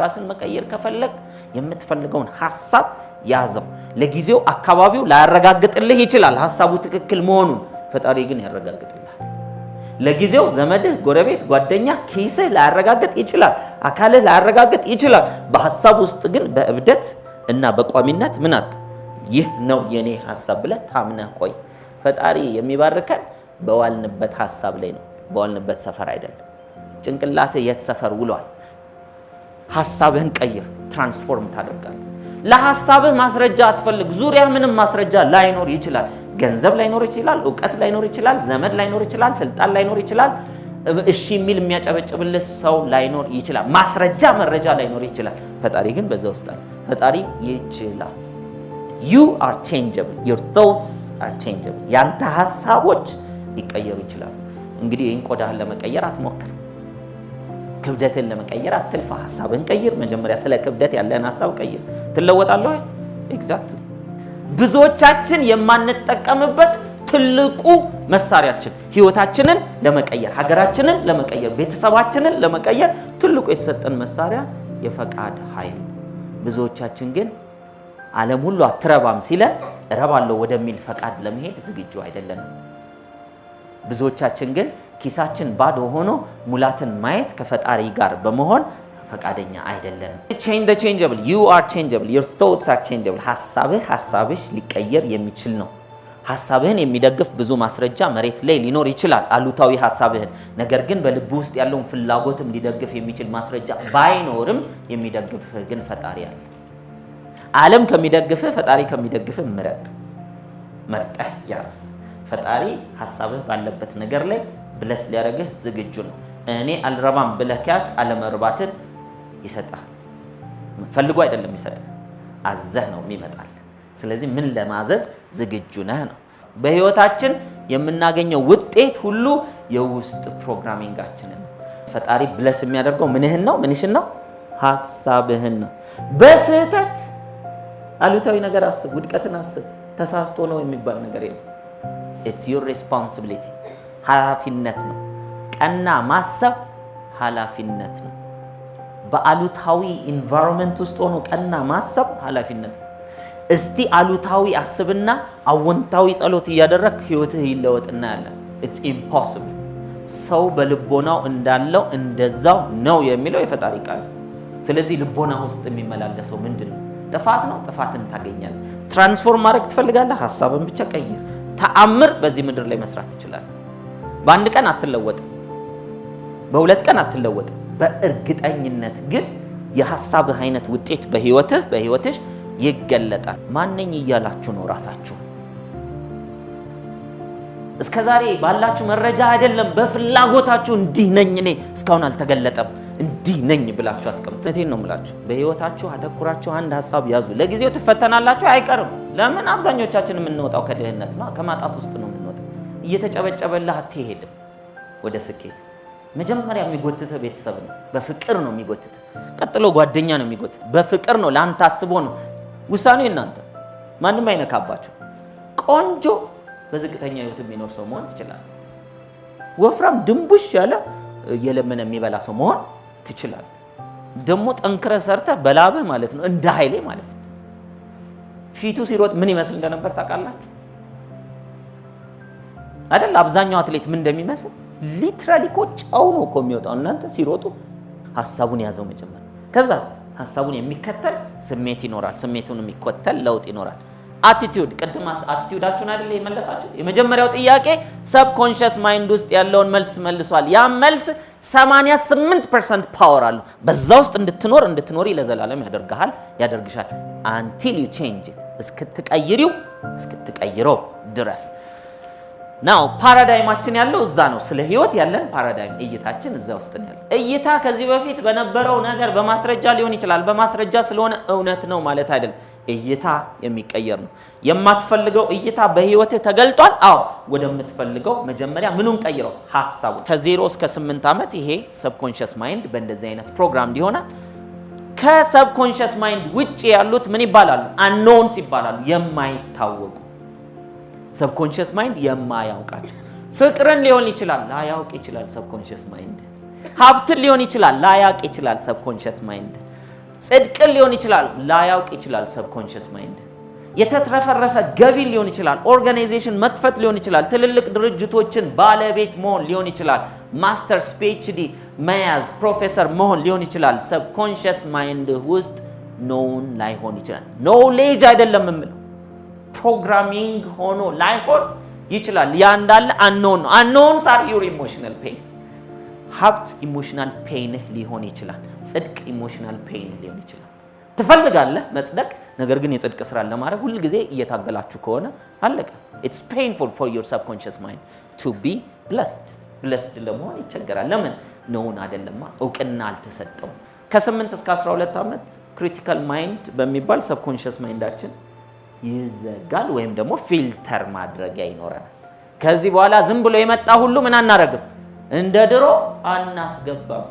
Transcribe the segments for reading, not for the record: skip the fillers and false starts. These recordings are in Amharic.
ራስን መቀየር ከፈለክ የምትፈልገውን ሐሳብ ያዘው ለጊዜው አካባቢው ላያረጋግጥልህ ይችላል ሐሳቡ ትክክል መሆኑን ፈጣሪ ግን ያረጋግጥልሃል ለጊዜው ዘመድህ ጎረቤት ጓደኛ ኪስህ ላያረጋግጥ ይችላል አካልህ ላያረጋግጥ ይችላል በሐሳብ ውስጥ ግን በእብደት እና በቋሚነት ምን አድርግ ይህ ነው የኔ ሐሳብ ብለህ ታምነህ ቆይ ፈጣሪ የሚባርከን በዋልንበት ሐሳብ ላይ ነው በዋልንበት ሰፈር አይደለም ጭንቅላትህ የት ሰፈር ውሏል ሐሳብህን ቀይር ትራንስፎርም ታደርጋለህ ለሐሳብህ ማስረጃ አትፈልግ ዙሪያ ምንም ማስረጃ ላይኖር ይችላል ገንዘብ ላይኖር ይችላል ዕውቀት ላይኖር ይችላል ዘመድ ላይኖር ይችላል ስልጣን ላይኖር ይችላል እሺ የሚል የሚያጨበጭብልህ ሰው ላይኖር ይችላል ማስረጃ መረጃ ላይኖር ይችላል ፈጣሪ ግን በዛ ውስጥ አለ ፈጣሪ ይችላል you are changeable your thoughts are changeable ያንተ ሐሳቦች ሊቀየሩ ይችላል እንግዲህ ይህን ቆዳህን ለመቀየር አትሞክር ክብደትን ለመቀየር አትልፋ ሐሳብን ቀይር መጀመሪያ ስለ ክብደት ያለን ሐሳብ ቀይር ትለወጣለህ ኤግዛክትሊ ብዙዎቻችን የማንጠቀምበት ትልቁ መሳሪያችን ህይወታችንን ለመቀየር ሀገራችንን ለመቀየር ቤተሰባችንን ለመቀየር ትልቁ የተሰጠን መሳሪያ የፈቃድ ኃይል ብዙዎቻችን ግን ዓለም ሁሉ አትረባም ሲለን እረባለሁ ወደሚል ፈቃድ ለመሄድ ዝግጁ አይደለንም ብዙዎቻችን ግን ኪሳችን ባዶ ሆኖ ሙላትን ማየት ከፈጣሪ ጋር በመሆን ፈቃደኛ አይደለንም change the changeable you are changeable your thoughts are changeable ሐሳብሽ ሊቀየር የሚችል ነው ሐሳብህን የሚደግፍ ብዙ ማስረጃ መሬት ላይ ሊኖር ይችላል አሉታዊ ሐሳብህን ነገር ግን በልብ ውስጥ ያለውን ፍላጎትም ሊደግፍ የሚችል ማስረጃ ባይኖርም የሚደግፍህ ግን ፈጣሪ አለ ዓለም ከሚደግፍህ ፈጣሪ ከሚደግፍህ መርጠህ ያዝ ፈጣሪ ሐሳብህ ባለበት ነገር ላይ ብለስ ሊያረግህ ዝግጁ ነው እኔ አልረባም ብለህ ያዝ አለመርባትን ይሰጣል ፈልጎ አይደለም ይሰጣል አዘህ ነው የሚመጣል ስለዚህ ምን ለማዘዝ ዝግጁ ነህ ነው በህይወታችን የምናገኘው ውጤት ሁሉ የውስጥ ፕሮግራሚንጋችን ነው ፈጣሪ ብለስ የሚያደርገው ምንሽን ነው ሐሳብህን ነው በስህተት አሉታዊ ነገር አስብ ውድቀትን አስብ ተሳስቶ ነው የሚባል ነገር የለም it's your responsibility ኃላፊነት ነው ቀና ማሰብ ኃላፊነት ነው በአሉታዊ ኢንቫይሮንመንት ውስጥ ሆኖ ቀና ማሰብ ኃላፊነት ነው እስቲ አሉታዊ አስብና አወንታዊ ጸሎት ያደረክ ህይወትህ ይለወጥና ያለ it's impossible ሰው በልቦናው እንዳለው እንደዛው ነው የሚለው የፈጣሪ ቃል ስለዚህ ልቦና ውስጥ የሚመላለሰው ምንድነው ጥፋት ነው ጥፋትን ታገኛለህ ትራንስፎርም ማድረግ ትፈልጋለህ ሐሳብን ብቻ ቀይር ተአምር በዚህ ምድር ላይ መስራት ትችላለህ በአንድ ቀን አትለወጥም በሁለት ቀን አትለወጥም በእርግጠኝነት ግን የሐሳብህ አይነት ውጤት በህይወትሽ ይገለጣል ማንነኝ እያላችሁ ነው ራሳችሁ እስከዛሬ ባላችሁ መረጃ አይደለም በፍላጎታችሁ እንዲህ ነኝ እኔ እስካሁን አልተገለጠም እንዲህ ነኝ ብላችሁ አስቀምጡትን ነው የምላችሁ በህይወታችሁ አተኩራችሁ አንድ ሐሳብ ያዙ ለጊዜው ትፈተናላችሁ አይቀርም ለምን አብዛኞቻችን የምንወጣው ከድህነት ነው ከማጣት ውስጥ ነው የምንወጣው እየተጨበጨበልህ አትሄድም ወደ ስኬት መጀመሪያ የሚጎትተው ቤተሰብ ነው በፍቅር ነው የሚጎትተው ቀጥሎ ጓደኛ ነው የሚጎትተው በፍቅር ነው ላንተ አስቦ ነው ውሳኔው እናንተ ማንንም አይነካባችሁ ቆንጆ በዝቅተኛ ህይወት የሚኖር ሰው መሆን ትችላለህ ወፍራም ድንቡሽ ያለ የለመነ የሚበላ ሰው መሆን ትችላለህ ደሞ ጠንክረ ሰርተ በላብህ ማለት ነው እንደ ኃይሌ ማለት ነው ፊቱ ሲሮጥ ምን ይመስል እንደነበር ታውቃላችሁ አይደል አብዛኛው አትሌት ምን እንደሚመስል ሊትራሊ ጫው ነው የሚወጣው እናንተ ሲሮጡ ሐሳቡን ያዘው መጀመር ከዛ ሐሳቡን የሚከተል ስሜት ይኖራል ስሜቱን የሚከተል ለውጥ ይኖራል አቲቲዩድ ቀድማስ አቲቲዩዳችሁን አይደል የመለሳችሁ የመጀመሪያው ጥያቄ ሰብኮንሺየስ ማይንድ ውስጥ ያለውን መልስ መልሷል ያ መልስ 88% ፓወር አለው በዛ ውስጥ እንድትኖሪ ለዘላለም ያደርግሻል until you change it እስክትቀይረው ድረስ now ፓራዳይማችን ያለው እዛ ነው ስለ ህይወት ያለን ፓራዳይም እይታችን እዛ ውስጥ ነው ያለው እይታ ከዚህ በፊት በነበረው ነገር በማስረጃ ሊሆን ይችላል በማስረጃ ስለሆነ እውነት ነው ማለት አይደለም እይታ የሚቀየር ነው የማትፈልገው እይታ በህይወትህ ተገልጧል አዎ ወደምትፈልገው መጀመሪያ ምኑን ቀይረው ሐሳቡ ከ0 እስከ 8 አመት ይሄ ሰብኮንሺየስ ማይንድ በእንደዚህ አይነት ፕሮግራም ሊሆናል ከሰብኮንሺየስ ማይንድ ውጪ ያሉት ምን ይባላሉ unknowns ይባላሉ የማይታወቁ ሰብኮንሺየስ ማይንድ የማያውቃቸው ፍቅርን ሊሆን ይችላል ላያውቅ ይችላል ሰብኮንሺየስ ማይንድ ሀብትን ሊሆን ይችላል ላያውቅ ይችላል ሰብኮንሺየስ ማይንድ ጽድቅን ሊሆን ይችላል ላያውቅ ይችላል። ሰብኮንሺየስ ማይንድ የተትረፈረፈ ገቢ ሊሆን ይችላል። ኦርጋናይዜሽን መክፈት ሊሆን ይችላል። ትልልቅ ድርጅቶችን ባለቤት መሆን ሊሆን ይችላል። ማስተርስ ፒኤችዲ መያዝ ፕሮፌሰር መሆን ሊሆን ይችላል። ሰብኮንሺየስ ማይንድ ውስጥ ኖውን ላይሆን ይችላል። ኖሌጅ አይደለም የምለው ፕሮግራሚንግ ሆኖ ላይሆን ይችላል። ያ እንዳለ አንኖን ነው። አንኖንስ አር ዩር ኢሞሽናል ፔን። ሀብት ኢሞሽናል ፔንህ ሊሆን ይችላል። ጽድቅ ኢሞሽናል ፔንህ ሊሆን ይችላል። ትፈልጋለህ መጽደቅ፣ ነገር ግን የጽድቅ ስራ ለማድረግ ሁሉ ጊዜ እየታገላችሁ ከሆነ አለቀ። it's painful for your subconscious mind to be blessed ለመሆን ይቸገራል። ለምን ነውን አይደለማ፣ እውቅና አልተሰጠው። ከ8 እስከ 12 ዓመት ክሪቲካል ማይንድ በሚባል ሰብኮንሺየስ ማይንዳችን ይዘጋል ወይም ደግሞ ፊልተር ማድረጊያ ይኖረናል። ከዚህ በኋላ ዝም ብሎ የመጣ ሁሉ ምን አናረግም፣ እንደ ድሮ አናስገባም።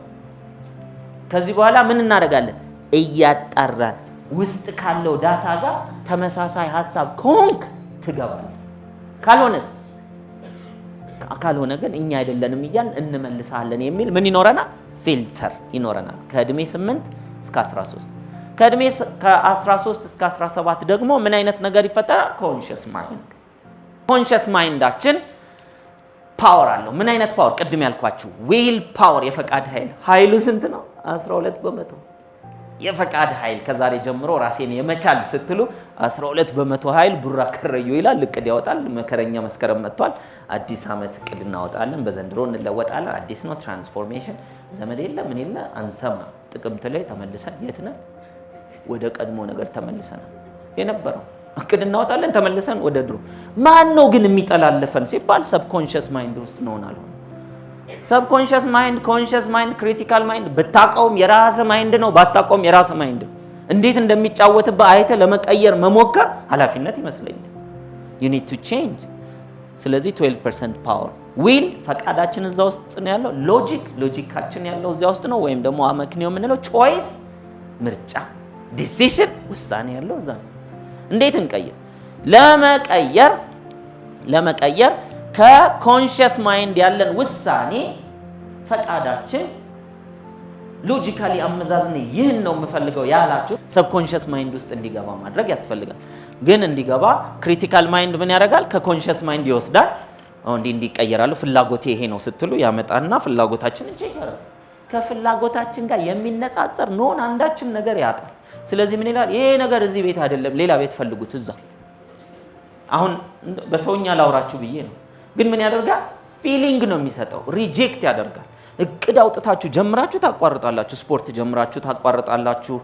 ከዚህ በኋላ ምን እናደርጋለን? እያጣራን ውስጥ ካለው ዳታ ጋር ተመሳሳይ ሐሳብ ከሆንክ ትገባለህ። ካልሆነ ግን እኛ አይደለንም እያልን እንመልሳለን የሚል ምን ይኖረናል? ፊልተር ይኖረናል። ከእድሜ 8 እስከ 13 ከእድሜ ከ13 እስከ 17 ደግሞ ምን አይነት ነገር ይፈጠራል? ኮንሺየስ ማይንድ። ኮንሺየስ ማይንዳችን ፓወር አለው። ምን አይነት ፓወር? ቅድም ያልኳችሁ ዊል ፓወር፣ የፈቃድ ኃይል። ኃይሉ ስንት ነው? 12%። የፈቃድ ኃይል ከዛሬ ጀምሮ ራሴን የመቻል ስትሉ 12% ኃይል ቡራ ከረዩ ይላል። እቅድ ያወጣል። መከረኛ መስከረም መጥቷል። አዲስ ዓመት እቅድ እናወጣለን። በዘንድሮ እንለወጣለን። አዲስ ነው ትራንስፎርሜሽን። ዘመድ የለ ምን የለ አንሰማ። ጥቅምት ላይ ተመልሰን የት ነን? ወደ ቀድሞ ነገር ተመልሰን የነበረው እቅድ እናወጣለን። ተመልሰን ወደ ድሮ። ማን ነው ግን የሚጠላለፈን ሲባል ሰብኮንሺየስ ማይንድ ውስጥ ነው አልሆነ። ሰብኮንሺየስ ማይንድ፣ ኮንሺየስ ማይንድ፣ ክሪቲካል ማይንድ ብታውቀውም የራስ ማይንድ ነው፣ ባታውቀውም የራስ ማይንድ ነው። እንዴት እንደሚጫወትብህ አይተህ ለመቀየር መሞከር ኃላፊነት ይመስለኛል። you need to change። ስለዚህ 12% ፓወር ዊል፣ ፈቃዳችን እዛ ውስጥ ነው ያለው። ሎጂካችን ያለው እዛ ውስጥ ነው፣ ወይም ደግሞ አመክንዮ የምንለው ቾይስ፣ ምርጫ፣ ዲሲሽን፣ ውሳኔ ያለው እዛ ነው። እንዴት እንቀይር? ለመቀየር ከኮንሺየስ ማይንድ ያለን ውሳኔ ፈቃዳችን ሎጂካሊ አመዛዝነ ይህን ነው የምፈልገው ያላችሁ ሰብኮንሺየስ ማይንድ ውስጥ እንዲገባ ማድረግ ያስፈልጋል። ግን እንዲገባ ክሪቲካል ማይንድ ምን ያደርጋል? ከኮንሺየስ ማይንድ ይወስዳል። እንዲቀየራሉ ፍላጎቴ ይሄ ነው ስትሉ ያመጣና ፍላጎታችን እንጀራል። ከፍላጎታችን ጋር የሚነጻጸር ኖን አንዳችን ነገር ያጣል። ስለዚህ ምን ይላል? ይሄ ነገር እዚህ ቤት አይደለም፣ ሌላ ቤት ፈልጉት እዛ። አሁን በሰውኛ ላውራችሁ ብዬ ነው። ግን ምን ያደርጋል? ፊሊንግ ነው የሚሰጠው። ሪጀክት ያደርጋል። እቅድ አውጥታችሁ ጀምራችሁ ታቋርጣላችሁ። ስፖርት ጀምራችሁ ታቋርጣላችሁ።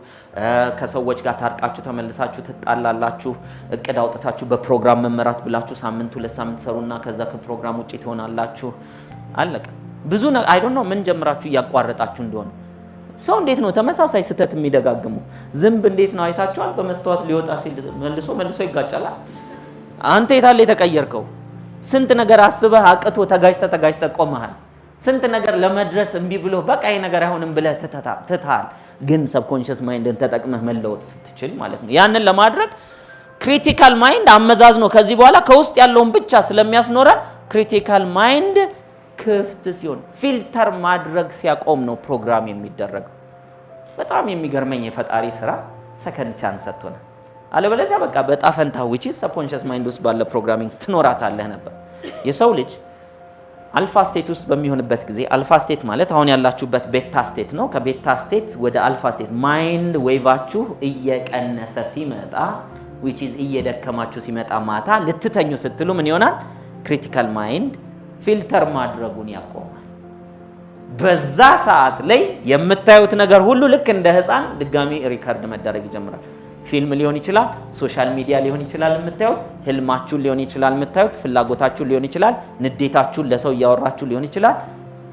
ከሰዎች ጋር ታርቃችሁ ተመልሳችሁ ትጣላላችሁ። እቅድ አውጥታችሁ በፕሮግራም መመራት ብላችሁ ሳምንት 2 ሳምንት ሰሩና ከዛ ከፕሮግራም ውጪ ትሆናላችሁ። አለቀ። ብዙ አይ ዶንት ኖ ምን ጀምራችሁ እያቋረጣችሁ እንደሆነ። ሰው እንዴት ነው ተመሳሳይ ስህተት የሚደጋግሙ? ዝንብ እንዴት ነው አይታችኋል? በመስተዋት ሊወጣ ሲል መልሶ ይጋጫል። አንተ የታለ የተቀየርከው? ስንት ነገር አስበህ አቅቶ ተጋጅተ ቆመሃል። ስንት ነገር ለመድረስ እምቢ ብሎ በቃ ይሄ ነገር አይሆንም ብለህ ትተሃል። ግን ሰብኮንሺየስ ማይንድን ተጠቅመህ መለወጥ ስትችል ማለት ነው። ያንን ለማድረግ ክሪቲካል ማይንድ አመዛዝኖ ከዚህ በኋላ ከውስጥ ያለውን ብቻ ስለሚያስኖረን ክሪቲካል ማይንድ ክፍት ሲሆን ፊልተር ማድረግ ሲያቆም ነው ፕሮግራም የሚደረገው። በጣም የሚገርመኝ የፈጣሪ ስራ ሰከንድ ቻንስ ሰጥቶናል። አለበለዚያ በቃ በጣፈንታ which is subconscious mind ውስጥ ባለ ፕሮግራሚንግ ትኖራታለህ ነበር። የሰው ልጅ አልፋ ስቴት ውስጥ በሚሆንበት ጊዜ አልፋ ስቴት ማለት አሁን ያላችሁበት ቤታ ስቴት ነው። ከቤታ ስቴት ወደ አልፋ ስቴት ማይንድ ዌቫችሁ እየቀነሰ ሲመጣ which is እየደከማችሁ ሲመጣ ማታ ልትተኙ ስትሉ ምን ይሆናል? ክሪቲካል ማይንድ ፊልተር ማድረጉን ያቆማል። በዛ ሰዓት ላይ የምታዩት ነገር ሁሉ ልክ እንደ ህፃን ድጋሚ ሪከርድ መደረግ ይጀምራል። ፊልም ሊሆን ይችላል፣ ሶሻል ሚዲያ ሊሆን ይችላል የምታዩት፣ ህልማችሁን ሊሆን ይችላል የምታዩት፣ ፍላጎታችሁን ሊሆን ይችላል፣ ንዴታችሁን ለሰው እያወራችሁ ሊሆን ይችላል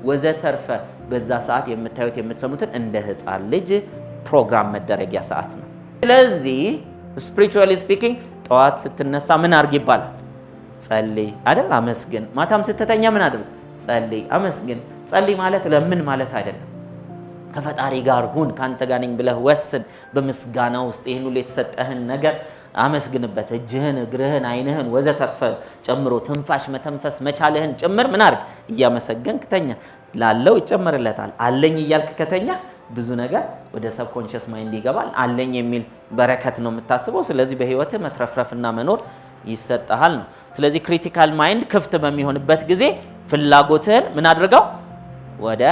ወዘተርፈ። በዛ ሰዓት የምታዩት የምትሰሙትን እንደ ህፃን ልጅ ፕሮግራም መደረጊያ ሰዓት ነው። ስለዚህ ስፒሪቹዋሊ ስፒኪንግ ጠዋት ስትነሳ ምን አድርግ ይባላል? ጸልይ አይደል? አመስግን። ማታም ስትተኛ ምን አድርግ? ጸልይ፣ አመስግን። ጸልይ ማለት ለምን ማለት አይደለም። ከፈጣሪ ጋር ሁን፣ ካንተ ጋር ነኝ ብለህ ወስን። በምስጋና ውስጥ ይሄን ሁሉ የተሰጠህን ነገር አመስግንበት። እጅህን፣ እግርህን፣ አይንህን ወዘተርፈ ጨምሮ ትንፋሽ መተንፈስ መቻልህን ጭምር ምን አድርግ? እያመሰገንክ ተኛ። ላለው ይጨመርለታል። አለኝ እያልክ ከተኛ ብዙ ነገር ወደ ሰብኮንሺየስ ማይንድ ይገባል። አለኝ የሚል በረከት ነው የምታስበው። ስለዚህ በህይወት መትረፍረፍና መኖር ይሰጣል ነው። ስለዚህ ክሪቲካል ማይንድ ክፍት በሚሆንበት ጊዜ ፍላጎትህን ምን አድርገው ወደ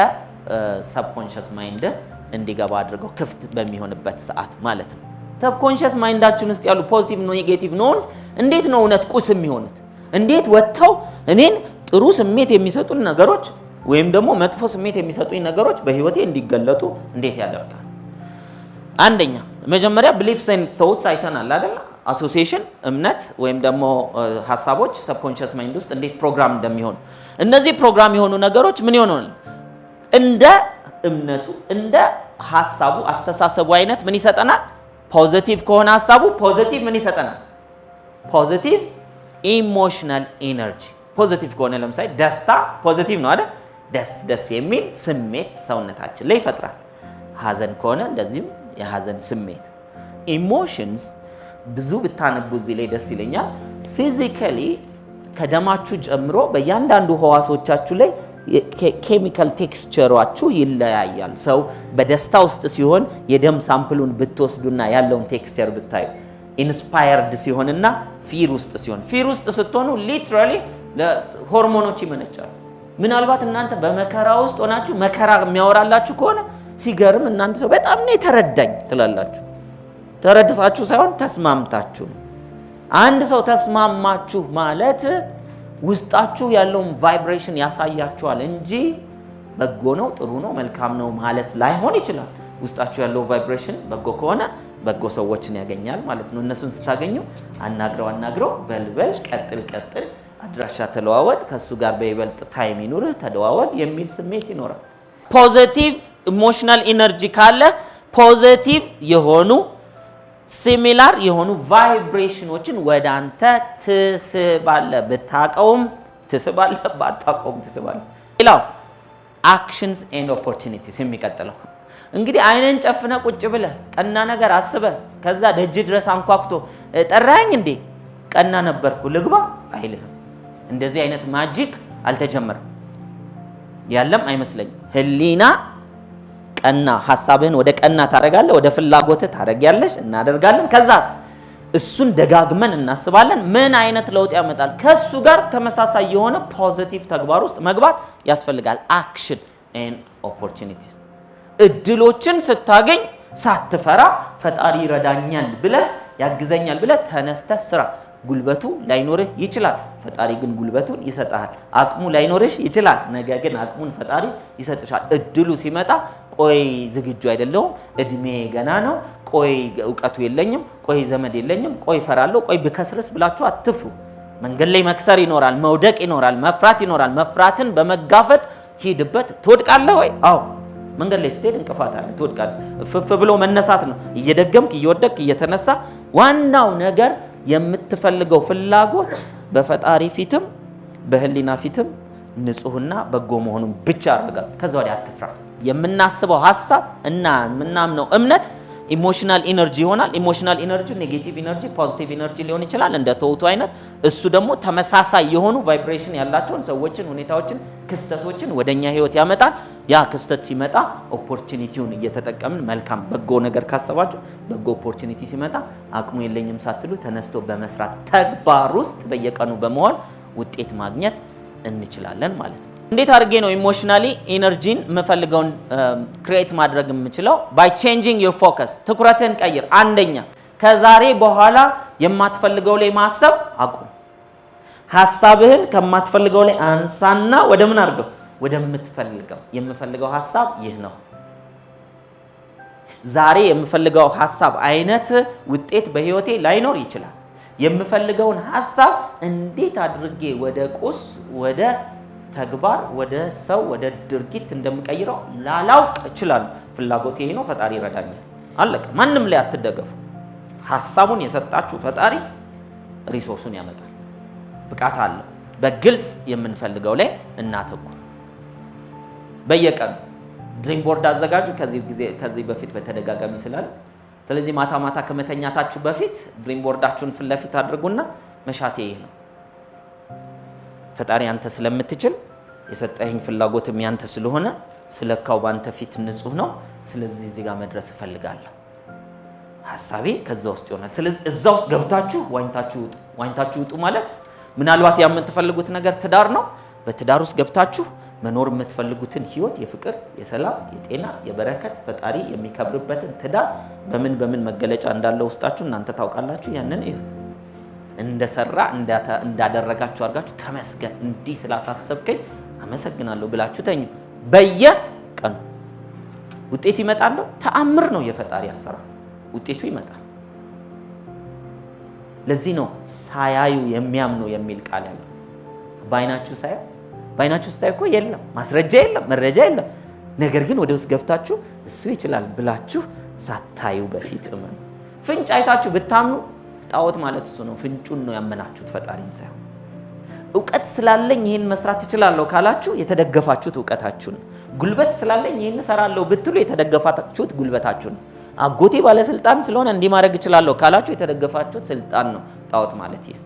ሰብኮንሺየስ ማይንድ እንዲገባ አድርገው ክፍት በሚሆንበት ሰዓት ማለት ነው። ሰብኮንሺየስ ማይንዳችን ውስጥ ያሉ ፖዚቲቭ እና ኔጌቲቭ ኖንስ እንዴት ነው እውነት ቁስ የሚሆኑት? እንዴት ወጥተው እኔን ጥሩ ስሜት የሚሰጡን ነገሮች ወይም ደግሞ መጥፎ ስሜት የሚሰጡኝ ነገሮች በህይወቴ እንዲገለጡ እንዴት ያደርጋል? አንደኛ መጀመሪያ beliefs and thoughts አይተናል አይደል? አሶሲዬሽን እምነት ወይም ደግሞ ሐሳቦች ሰብኮንሺየስ ማይንድ ውስጥ እንዴት ፕሮግራም እንደሚሆኑ እነዚህ ፕሮግራም የሆኑ ነገሮች ምን ይሆናሉ? እንደ እምነቱ እንደ ሐሳቡ አስተሳሰቡ አይነት ምን ይሰጠናል? ፖዚቲቭ ከሆነ ሐሳቡ ፖዚቲቭ ምን ይሰጠናል? ፖዚቲቭ ኢሞሽናል ኢነርጂ። ፖዚቲቭ ከሆነ ለምሳሌ ደስታ ፖዚቲቭ ነው አይደል? ደስ የሚል ስሜት ሰውነታችን ላይ ይፈጥራል። ሐዘን ከሆነ እንደዚህም የሐዘን ስሜት። ኢሞሽንስ ብዙ ብታነቡ እዚህ ላይ ደስ ይለኛል። ፊዚካሊ ከደማችሁ ጀምሮ በእያንዳንዱ ህዋሶቻችሁ ላይ ኬሚካል ቴክስቸራችሁ ይለያያል። ሰው በደስታ ውስጥ ሲሆን የደም ሳምፕሉን ብትወስዱና ያለውን ቴክስቸር ብታዩ ኢንስፓየርድ ሲሆንና ፊር ውስጥ ሲሆን ፊር ውስጥ ስትሆኑ ሊትራሊ ሆርሞኖች ይመነጫሉ። ምናልባት እናንተ በመከራ ውስጥ ሆናችሁ መከራ የሚያወራላችሁ ከሆነ ሲገርም እናንተ ሰው በጣም ነው የተረዳኝ ትላላችሁ። ተረድታችሁ ሳይሆን ተስማምታችሁ። አንድ ሰው ተስማማችሁ ማለት ውስጣችሁ ያለውን ቫይብሬሽን ያሳያችኋል እንጂ በጎ ነው ጥሩ ነው መልካም ነው ማለት ላይሆን ይችላል። ውስጣችሁ ያለው ቫይብሬሽን በጎ ከሆነ በጎ ሰዎችን ያገኛል ማለት ነው። እነሱን ስታገኙ አናግረው በልበል ቀጥል አድራሻ ተለዋወጥ ከሱ ጋር በይበልጥ ታይም ይኑርህ ተደዋወል የሚል ስሜት ይኖራል። ፖዚቲቭ ኢሞሽናል ኢነርጂ ካለ ፖዚቲቭ የሆኑ ሲሚላር የሆኑ ቫይብሬሽኖችን ወደ አንተ ትስባለህ። ብታቀውም ትስባለህ፣ ባታቀውም ትስባለህ። ሌላው አክሽንስ ኤንድ ኦፖርቹኒቲስ የሚቀጥለው እንግዲህ አይነን ጨፍነ ቁጭ ብለህ ቀና ነገር አስበህ ከዛ ደጅ ድረስ አንኳኩቶ ጠራኝ እንዴ ቀና ነበርኩ ልግባ አይልህም። እንደዚህ አይነት ማጂክ አልተጀመረም ያለም አይመስለኝም። ህሊና ቀና ሐሳብህን ወደ ቀና ታረጋለህ፣ ወደ ፍላጎትህ ታረጋለሽ፣ እናደርጋለን። ከዛስ እሱን ደጋግመን እናስባለን። ምን አይነት ለውጥ ያመጣል? ከሱ ጋር ተመሳሳይ የሆነ ፖዚቲቭ ተግባር ውስጥ መግባት ያስፈልጋል። አክሽን ኤንድ ኦፖርቹኒቲስ እድሎችን ስታገኝ ሳትፈራ ፈጣሪ ይረዳኛል ብለህ ያግዘኛል ብለህ ተነስተህ ስራ። ጉልበቱ ላይኖርህ ይችላል፣ ፈጣሪ ግን ጉልበቱን ይሰጣል። አቅሙ ላይኖርሽ ይችላል፣ ነገር ግን አቅሙን ፈጣሪ ይሰጥሻል። እድሉ ሲመጣ ቆይ ዝግጁ አይደለሁም፣ እድሜ ገና ነው፣ ቆይ እውቀቱ የለኝም፣ ቆይ ዘመድ የለኝም፣ ቆይ ፈራለሁ፣ ቆይ ብከስርስ ብላችሁ አትፍሩ። መንገድ ላይ መክሰር ይኖራል፣ መውደቅ ይኖራል፣ መፍራት ይኖራል። መፍራትን በመጋፈጥ ሂድበት። ትወድቃለህ ወይ? አዎ። መንገድ ላይ ስትሄድ እንቅፋት አለ፣ ትወድቃለህ። እፍፍ ብሎ መነሳት ነው። እየደገምክ እየወደቅክ እየተነሳ ዋናው ነገር የምትፈልገው ፍላጎት በፈጣሪ ፊትም በህሊና ፊትም ንጹህና በጎ መሆኑን ብቻ አረጋግጥ። ከዛ ወዲያ አትፍራ። የምናስበው ሐሳብ እና የምናምነው እምነት ኢሞሽናል ኢነርጂ ይሆናል። ኢሞሽናል ኢነርጂ ኔጌቲቭ ኢነርጂ ፖዚቲቭ ኢነርጂ ሊሆን ይችላል እንደ ተውቱ አይነት። እሱ ደግሞ ተመሳሳይ የሆኑ ቫይብሬሽን ያላቸውን ሰዎችን፣ ሁኔታዎችን፣ ክስተቶችን ወደኛ ህይወት ያመጣል። ያ ክስተት ሲመጣ ኦፖርቹኒቲውን እየተጠቀምን መልካም በጎ ነገር ካሰባችሁ በጎ ኦፖርቹኒቲ ሲመጣ አቅሙ የለኝም ሳትሉ ተነስቶ በመስራት ተግባር ውስጥ በየቀኑ በመሆን ውጤት ማግኘት እንችላለን ማለት ነው። እንዴት አድርጌ ነው ኢሞሽናሊ ኢነርጂን የምፈልገውን ክሬት ማድረግ የምችለው? ባይ ቼንጂንግ ዩር ፎከስ። ትኩረትን ቀይር። አንደኛ ከዛሬ በኋላ የማትፈልገው ላይ ማሰብ አቁም። ሐሳብህን ከማትፈልገው ላይ አንሳና ወደ ምን አድርገው? ወደምትፈልገው። የምፈልገው ሐሳብ ይህ ነው። ዛሬ የምፈልገው ሐሳብ አይነት ውጤት በህይወቴ ላይኖር ይችላል። የምፈልገውን ሐሳብ እንዴት አድርጌ ወደ ቁስ ወደ ተግባር ወደ ሰው ወደ ድርጊት እንደምቀይረው ላላውቅ እችላለሁ። ፍላጎቴ ይሄ ነው፣ ፈጣሪ ይረዳኛል። አለቀ። ማንም ላይ አትደገፉ። ሐሳቡን የሰጣችሁ ፈጣሪ ሪሶርሱን ያመጣል። ብቃት አለው። በግልጽ የምንፈልገው ላይ እናተኩር። በየቀኑ ድሪም ቦርድ አዘጋጁ። ከዚህ በፊት በተደጋጋሚ ስላለ ስለዚህ ማታ ማታ ከመተኛታችሁ በፊት ድሪም ቦርዳችሁን ፊት ለፊት አድርጉና መሻቴ ይሄ ነው ፈጣሪ አንተ ስለምትችል የሰጠኸኝ ፍላጎትም ያንተ ስለሆነ ስለካው ባንተ ፊት ንጹህ ነው ስለዚህ እዚህ ጋር መድረስ እፈልጋለሁ ሐሳቤ ከዛ ውስጥ ይሆናል ስለዚህ እዛ ውስጥ ገብታችሁ ዋኝታችሁ ውጡ ማለት ምናልባት የምትፈልጉት ነገር ትዳር ነው በትዳር ውስጥ ገብታችሁ መኖር የምትፈልጉትን ህይወት የፍቅር የሰላም የጤና የበረከት ፈጣሪ የሚከብርበትን ትዳር በምን መገለጫ እንዳለው ውስጣችሁ እናንተ ታውቃላችሁ ያንን እንደሰራ እንዳደረጋችሁ አርጋችሁ ተመስገን እንዲህ ስላሳሰብከኝ አመሰግናለሁ ብላችሁ ተኙ በየቀኑ ውጤት ይመጣል ተአምር ነው የፈጣሪ አሰራር ውጤቱ ይመጣል ለዚህ ነው ሳያዩ የሚያምኑ የሚል ቃል ያለው ባይናችሁ ስታይ እኮ የለም ማስረጃ የለም መረጃ የለም ነገር ግን ወደ ውስጥ ገብታችሁ እሱ ይችላል ብላችሁ ሳታዩ በፊት እመኑ ፍንጭ አይታችሁ ብታምኑ ጣዖት ማለት እሱ ነው ፍንጩን ነው ያመናችሁት ፈጣሪን ሳይሆን ዕውቀት ስላለኝ ይሄን መስራት እችላለሁ ካላችሁ የተደገፋችሁት ዕውቀታችሁን ጉልበት ስላለኝ ይሄን ሰራለሁ ብትሉ የተደገፋችሁት ጉልበታችሁን አጎቴ ባለስልጣን ስለሆነ እንዲህ ማድረግ እችላለሁ ካላችሁ የተደገፋችሁት ስልጣን ነው ጣዖት ማለት ይሄ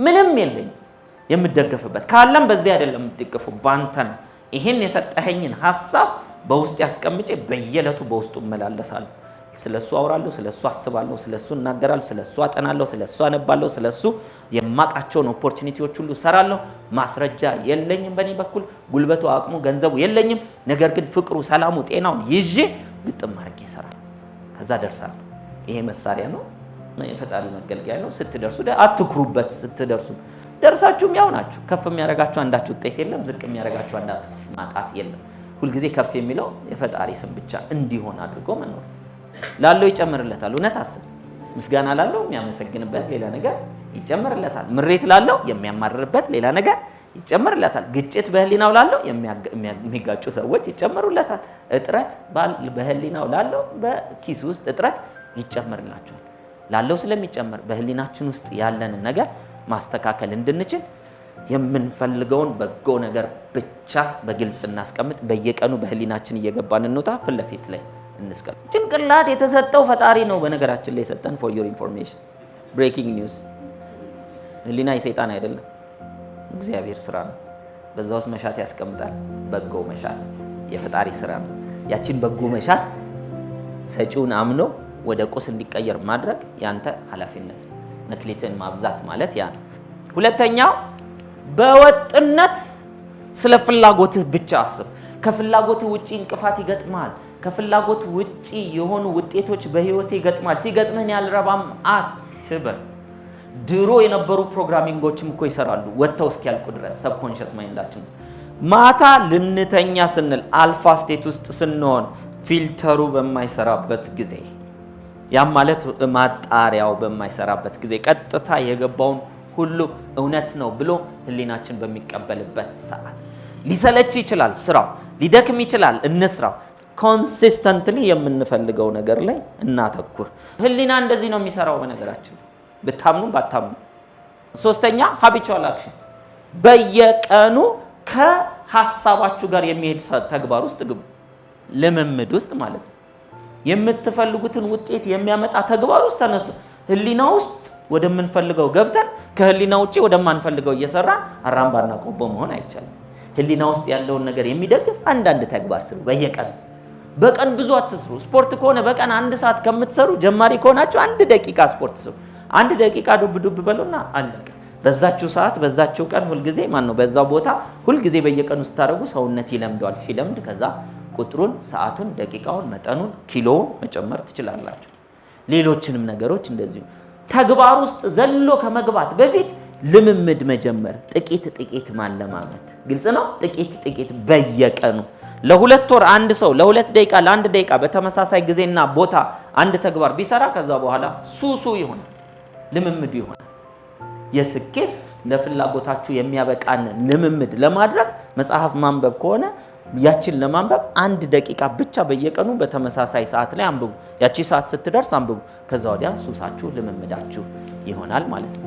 ምንም የለኝ የምደገፍበት ካለም በዚህ አይደለም የምትደገፉ ባንተ ነው ይሄን የሰጠኸኝን ሐሳብ በውስጥ ያስቀምጬ በየለቱ በውስጡ መላለሳለሁ ስለሱ አወራለሁ ስለሱ አስባለሁ ስለሱ እናገራለሁ ስለሱ አጠናለሁ ስለሱ አነባለሁ ስለሱ የማቃቸውን ኦፖርቹኒቲዎች ሁሉ ሰራለሁ ማስረጃ የለኝም በኔ በኩል ጉልበቱ አቅሙ ገንዘቡ የለኝም ነገር ግን ፍቅሩ ሰላሙ ጤናውን ይዤ ግጥም ማርጌ ሰራለሁ ከዛ ደርሳለሁ ይሄ መሳሪያ ነው የፈጣሪ መገልገያ ነው ስትደርሱ አትኩሩበት ስትደርሱ ደርሳችሁም ያው ናችሁ ከፍ የሚያረጋችሁ አንዳችሁ ውጤት የለም ዝቅ የሚያረጋችሁ አንዳችሁ ማጣት የለም ሁሉ ጊዜ ከፍ የሚለው የፈጣሪ ስም ብቻ እንዲሆን አድርጎ መኖር ላለው ይጨምርለታል እውነት አስብ ምስጋና ላለው የሚያመሰግንበት ሌላ ነገር ይጨምርለታል ምሬት ላለው የሚያማርርበት ሌላ ነገር ይጨምርለታል ግጭት በህሊናው ላለው የሚጋጩ ሰዎች ይጨምሩለታል እጥረት በህሊናው ላለው በኪስ ውስጥ እጥረት ይጨምርላቸዋል ላለው ስለሚጨምር በህሊናችን ውስጥ ያለን ነገር ማስተካከል እንድንችል የምንፈልገውን በጎ ነገር ብቻ በግልጽ እናስቀምጥ በየቀኑ በህሊናችን እየገባን እንውጣ ፍለፊት ላይ እንስቀል ጭንቅላት የተሰጠው ፈጣሪ ነው በነገራችን ላይ ሰጠን for your information breaking news ህሊና የሰይጣን አይደለም እግዚአብሔር ስራ ነው በዛ ውስጥ መሻት ያስቀምጣል በጎ መሻት የፈጣሪ ስራ ነው ያቺን በጎ መሻት ሰጪውን አምኖ ወደ ቁስ እንዲቀየር ማድረግ ያንተ ኃላፊነት መክሊትን ማብዛት ማለት ያ ነው ሁለተኛው በወጥነት ስለ ፍላጎትህ ብቻ አስብ ከፍላጎትህ ውጪ እንቅፋት ይገጥማል ከፍላጎት ውጪ የሆኑ ውጤቶች በህይወት ይገጥማል ሲገጥመን ያልረባም አትበል ድሮ የነበሩ ፕሮግራሚንጎችም እኮ ይሰራሉ ወጥተው እስኪያልቁ ድረስ ሰብኮንሺየስ ማይንዳችን ማታ ልንተኛ ስንል አልፋ ስቴት ውስጥ ስንሆን ፊልተሩ በማይሰራበት ጊዜ ያም ማለት ማጣሪያው በማይሰራበት ጊዜ ቀጥታ የገባውን ሁሉ እውነት ነው ብሎ ህሊናችን በሚቀበልበት ሰዓት ሊሰለች ይችላል ስራው ሊደክም ይችላል እንስራው ኮንሲስተንትሊ የምንፈልገው ነገር ላይ እናተኩር ህሊና እንደዚህ ነው የሚሰራው በነገራችን ብታምኑ ባታምኑ ሶስተኛ habitual action በየቀኑ ከሐሳባችሁ ጋር የሚሄድ ተግባር ውስጥ ግቡ ለመምድ ውስጥ ማለት ነው የምትፈልጉትን ውጤት የሚያመጣ ተግባር ውስጥ ተነሱ ህሊና ውስጥ ወደምንፈልገው ገብተን ከህሊና ውጪ ወደማንፈልገው እየሰራን አራምባና ቆቦ መሆን አይቻልም ህሊና ውስጥ ያለውን ነገር የሚደግፍ አንዳንድ ተግባር ስሩ በቀን ብዙ አትስሩ ስፖርት ከሆነ በቀን 1 ሰዓት ከምትሰሩ ጀማሪ ከሆናችሁ 1 ደቂቃ ስፖርት ስሩ 1 ደቂቃ ዱብ በሉና አለቀ በዛችሁ ሰዓት በዛችሁ ቀን ሁሉ ጊዜ ማን ነው በዛው ቦታ ሁሉ ጊዜ በየቀኑ ስታረጉ ሰውነት ይለምዳል ሲለምድ ከዛ ቁጥሩን ሰዓቱን ደቂቃውን መጠኑን ኪሎውን መጨመር ትችላላችሁ ሌሎችንም ነገሮች እንደዚሁ ተግባር ውስጥ ዘሎ ከመግባት በፊት ልምምድ መጀመር ጥቂት ማለማመድ ግልጽ ነው ጥቂት በየቀኑ ለሁለት ወር አንድ ሰው ለሁለት ደቂቃ ለአንድ ደቂቃ በተመሳሳይ ጊዜና ቦታ አንድ ተግባር ቢሰራ ከዛ በኋላ ሱሱ ይሆናል ልምምዱ ይሆናል የስኬት ለፍላጎታችሁ የሚያበቃን ልምምድ ለማድረግ መጽሐፍ ማንበብ ከሆነ ያችን ለማንበብ 1 ደቂቃ ብቻ በየቀኑ በተመሳሳይ ሰዓት ላይ አንብቡ ያቺ ሰዓት ስትደርስ አንብቡ ከዛ ወዲያ ሱሳችሁ ልምምዳችሁ ይሆናል ማለት ነው